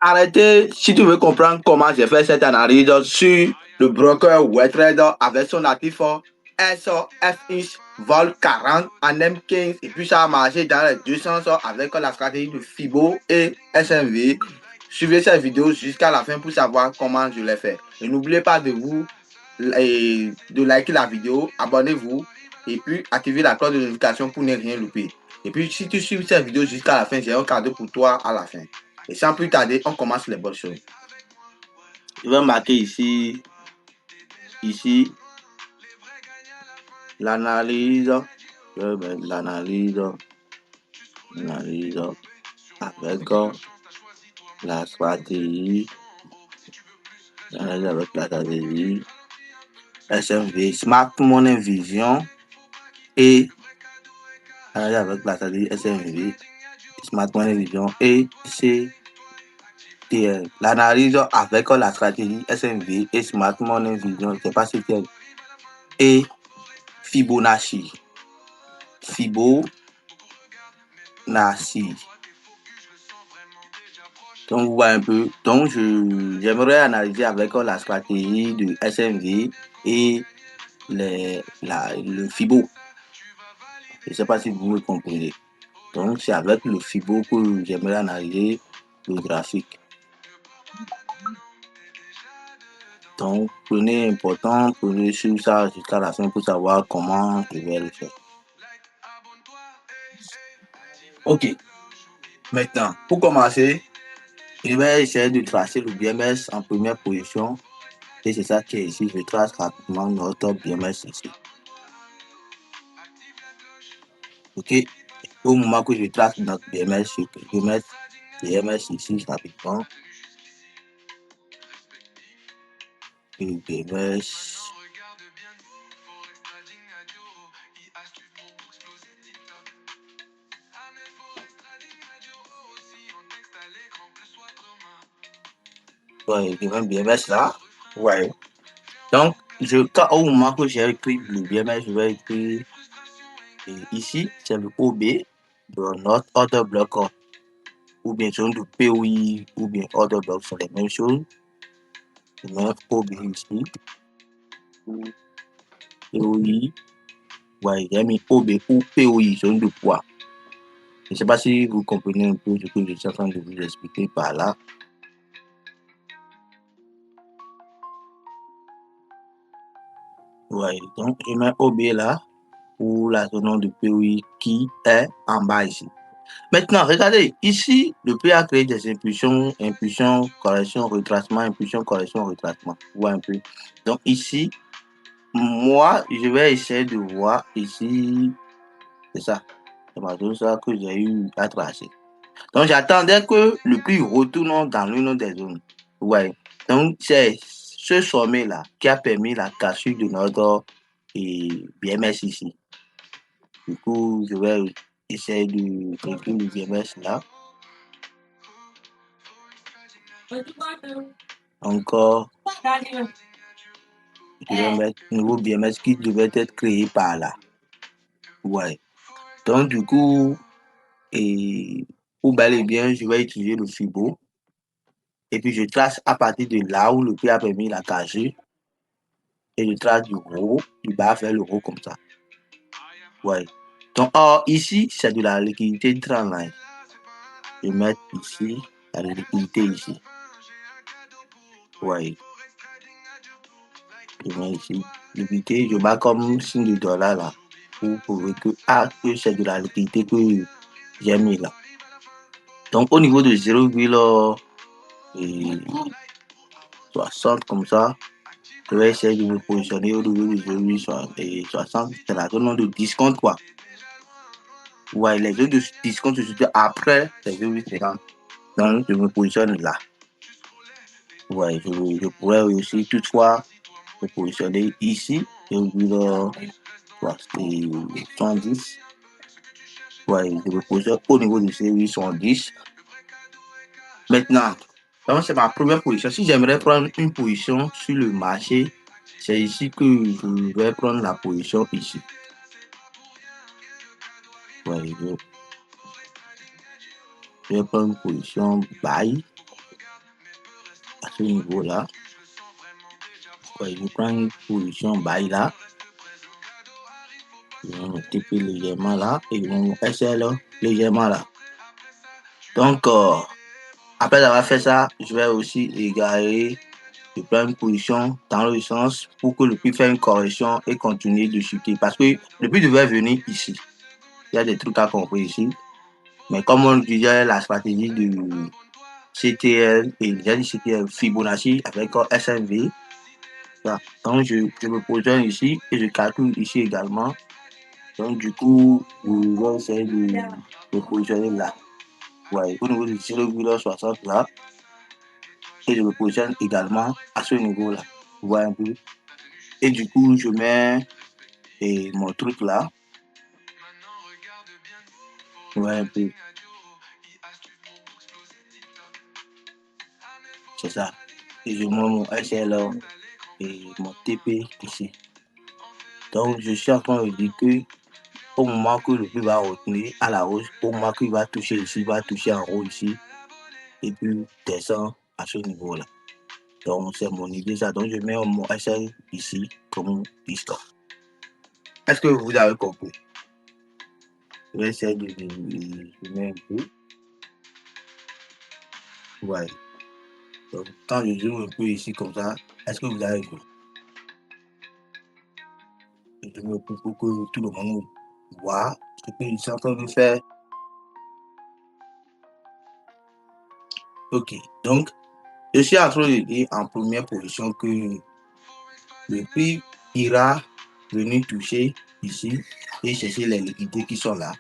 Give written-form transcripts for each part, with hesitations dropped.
arrêtez, si tu veux comprendre comment j'ai fait cette analyse sur le broker WebTrader avec son actif SOFX vol 40 en M15 et puis ça a marché dans les 200 avec la stratégie de FIBO et SMV. Suivez cette vidéo jusqu'à la fin pour savoir comment je l'ai fait. Et n'oubliez pas de liker la vidéo, abonnez-vous et puis activez la cloche de notification pour ne rien louper. Et puis si tu suis cette vidéo jusqu'à la fin, j'ai un cadeau pour toi à la fin. Et sans plus tarder, on commence les bonnes choses. Je vais marquer ici l'analyse. Je vais mettre l'analyse avec la stratégie. L'analyse avec la stratégie SMV, Smart Money Vision et l'analyse avec la stratégie SMV, Smart Money Vision et CTL. L'analyse avec la stratégie SMV et Smart Money Vision, c'est pas CTL. Et Fibonacci. Donc, vous voyez un peu. Donc, j'aimerais analyser avec la stratégie de SMV et le Fibo. Je ne sais pas si vous me comprenez. Donc, c'est avec le Fibo que j'aimerais analyser le graphique. Donc, prenez sur ça jusqu'à la fin pour savoir comment je vais le faire. Ok. Maintenant, pour commencer, je vais essayer de tracer le BMS en première position. Et c'est ça qui est ici. Je trace rapidement notre BMS ici. Ok. Au moment que je trace notre BMS, je peux mettre BMS ici rapidement. Et BMS. Ouais, je mets BMS là. Ouais. Donc, au moment que j'ai écrit le BMS, je vais écrire ici, c'est le OB de notre order block, ou bien sur le POI, ou bien order block, sont les mêmes choses. Je mets OB ici. POI. Ouais, j'ai mis OB ou POI, zone de poids. Je ne sais pas si vous comprenez un peu ce que je suis en train de vous expliquer par là. Ouais, donc je mets OB là pour la zone de POI qui est en bas ici. Maintenant, regardez, ici, le P a créé des impulsions, correction, retracement, impulsion, correction, retracement. Vous voyez un peu. Donc ici, moi, je vais essayer de voir ici, c'est ça. C'est ma zone ça que j'ai eu à tracer. Donc j'attendais que le prix retourne dans l'une des zones. Ouais. Donc c'est ce sommet-là qui a permis la cassure de notre BMS ici. Du coup, je vais essayer de calculer le BMS là. Encore, je vais mettre un nouveau BMS qui devait être créé par là. Ouais. Donc, du coup, pour bel et bien, je vais utiliser le Fibo. Et puis, je trace à partir de là où le prix a permis la cassure. Et je trace du haut, du bas vers le haut comme ça. Ouais. Donc, ici, c'est de la liquidité trendline. Je vais mettre ici, la liquidité ici. Ouais. Je mets ici, liquidité, je bats comme signe de dollar là. Pour prouver que c'est de la liquidité que j'ai mis là. Donc, au niveau de 0,60 comme ça, je vais essayer de me positionner au niveau de 0,60. C'est la zone de discount quoi. Ouais, les zones de discount se situent après les 0,50. Donc, je me positionne là. Ouais, je pourrais aussi toutefois me positionner ici, 0,70. Ouais, je me positionne au niveau de 0,70. Maintenant, donc c'est ma première position. Si j'aimerais prendre une position sur le marché, c'est ici que je vais prendre la position ici. Ouais, je vais prendre une position buy. ce niveau-là. Ouais, je prends une position bail là. Je vais me TP légèrement là et je vais me SL légèrement là. Donc, après avoir fait ça, je vais aussi égarer. Je prends une position dans le sens pour que le puits fasse une correction et continuer de chuter. Parce que le puits devait venir ici. Il y a des trucs à comprendre ici. Mais comme on disait la stratégie de CTL et j'ai dit CTL Fibonacci avec SMV. Voilà. Donc je me positionne ici et je calcule ici également. Donc du coup, je vais essayer de me positionner là. Ouais, au niveau du 0,60 là. Et je me positionne également à ce niveau-là. Vous voyez un peu. Et du coup, je mets mon truc là. Vous voyez un peu. C'est ça. Et je mets mon SLR et mon TP ici. Donc, je suis en train de dire que au moment que le prix va retenir à la hausse, au moment qu'il va toucher ici, il va toucher en haut ici, et puis descend à ce niveau-là. Donc, c'est mon idée, ça. Donc, je mets mon SL ici comme piston. Est-ce que vous avez compris? Je vais essayer de mettre un peu. Ouais. Donc, quand je zoome un peu ici comme ça, est-ce que vous avez vu? Je me coupe pour que tout le monde voit ce que je suis en train de faire. Ok, donc, je suis en train de dire en première position que le prix ira venir toucher ici et chercher les liquidités qui sont là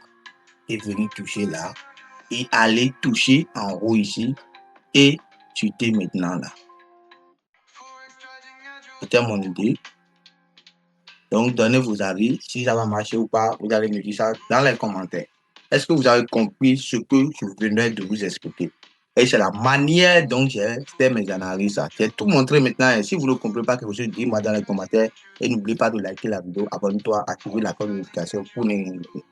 et venir toucher là et aller toucher en haut ici et chuter maintenant là. C'était mon idée. Donc, donnez vos avis. Si ça va marcher ou pas, vous allez me dire ça dans les commentaires. Est-ce que vous avez compris ce que je venais de vous expliquer? Et c'est la manière dont j'ai fait mes analyses. J'ai tout montré maintenant. Et si vous ne comprenez pas quelque chose, dites-moi dans les commentaires. Et n'oubliez pas de liker la vidéo, abonne-toi, activez la cloche de notification pour ne rien louper.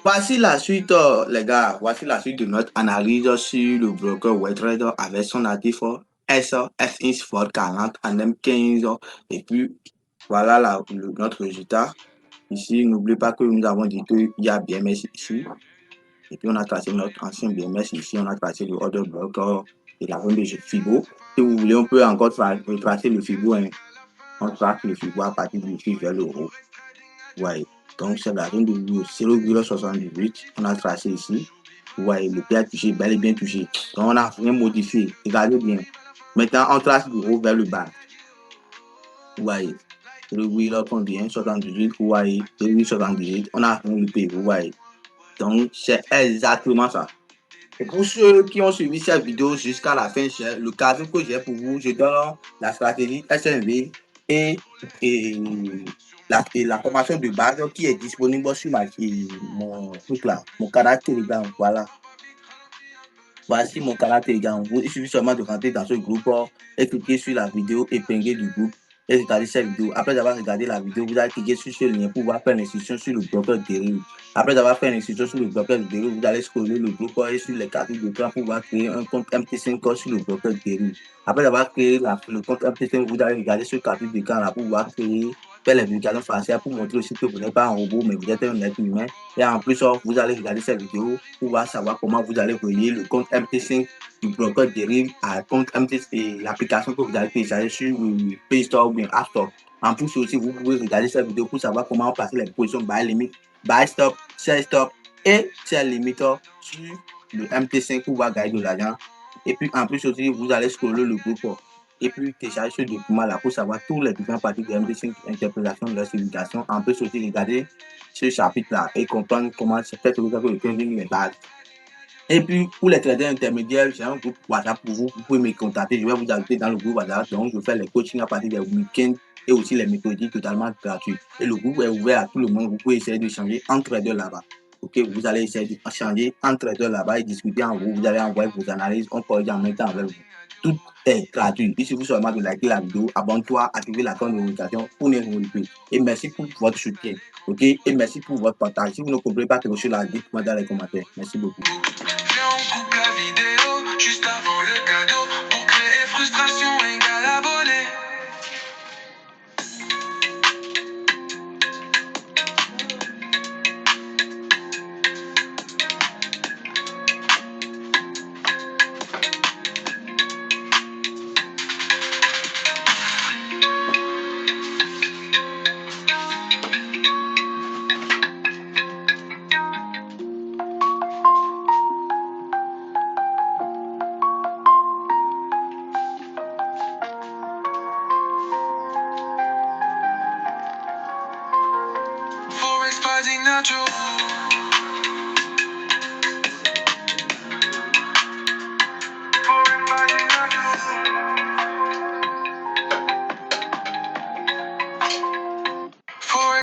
Voici la suite, les gars. Voici la suite de notre analyse sur le broker WebTrader avec son actif SFX Sport 40 en M15. Et puis, voilà notre résultat. Ici, n'oubliez pas que nous avons dit qu'il y a BMS ici. Et puis, on a tracé notre ancien BMS ici. On a tracé le order block et la zone de FIBO. Si vous voulez, on peut encore tracer le FIBO. Hein. On trace le FIBO à partir du FIBO vers le haut. Ouais. Donc, c'est la zone de 0,78. On a tracé ici. Vous voyez, le prix a touché, bel et bien touché. Donc, on n'a rien modifié. Regardez bien. Maintenant, on trace du haut vers le bas. Vous voyez. Le wheel combien 78, vous voyez, le wheel 78, on a rien loupé, vous voyez. Donc, c'est exactement ça. Et pour ceux qui ont suivi cette vidéo jusqu'à la fin, le cadeau que j'ai pour vous, je donne la stratégie SMV et la formation de base qui est disponible sur mon truc là, mon canal Telegram, voilà. Voici mon canal Telegram. Il suffit seulement de rentrer dans ce groupe et cliquer sur la vidéo épinglée du groupe et regarder cette vidéo. Après avoir regardé la vidéo, vous allez cliquer sur ce lien pour pouvoir faire l'inscription sur le broker dérive. Après avoir fait l'inscription sur le broker dérive, vous allez scroller le groupe et sur les cartes de plan pour pouvoir créer un compte MT5 sur le broker dérive. Après avoir créé le compte MT5, vous allez regarder ce carte d'écran là pour pouvoir créer faire les vulgations faciales pour montrer aussi que vous n'êtes pas un robot, mais vous êtes un être humain. Et en plus, vous allez regarder cette vidéo pour pouvoir savoir comment vous allez relier le compte MT5 du broker dérive à compte MT5 et l'application que vous allez télécharger sur le Play Store ou bien App Store. En plus aussi, vous pouvez regarder cette vidéo pour savoir comment passer les positions buy limit, buy stop, sell stop et sell limit sur le MT5 pour pouvoir gagner de l'argent. Et puis en plus aussi, vous allez scroller le groupe et puis télécharger ce document là pour savoir tous les différentes parties de MT5, interprétation de la signification. En plus aussi, regarder ce chapitre là et comprendre comment c'est fait le trading, les bases. Et puis, pour les traders intermédiaires, j'ai un groupe WhatsApp pour vous. Vous pouvez me contacter. Je vais vous ajouter dans le groupe WhatsApp. Donc, je fais les coachings à partir des week-ends et aussi les méthodes totalement gratuites. Et le groupe est ouvert à tout le monde. Vous pouvez essayer de changer entre traders là-bas. Ok, vous allez essayer de changer entre traders là-bas et discuter en vous. Vous allez envoyer vos analyses. On corrige en même temps avec vous. Tout est gratuit. Il suffit seulement de liker la vidéo, abonne-toi, activer la cloche de notification pour ne rien louper. Et merci pour votre soutien. Ok, et merci pour votre partage. Si vous ne comprenez pas quelque chose là, dites-moi dans les commentaires. Merci beaucoup. Viens, on coupe la vidéo juste avant le cadeau pour créer signature.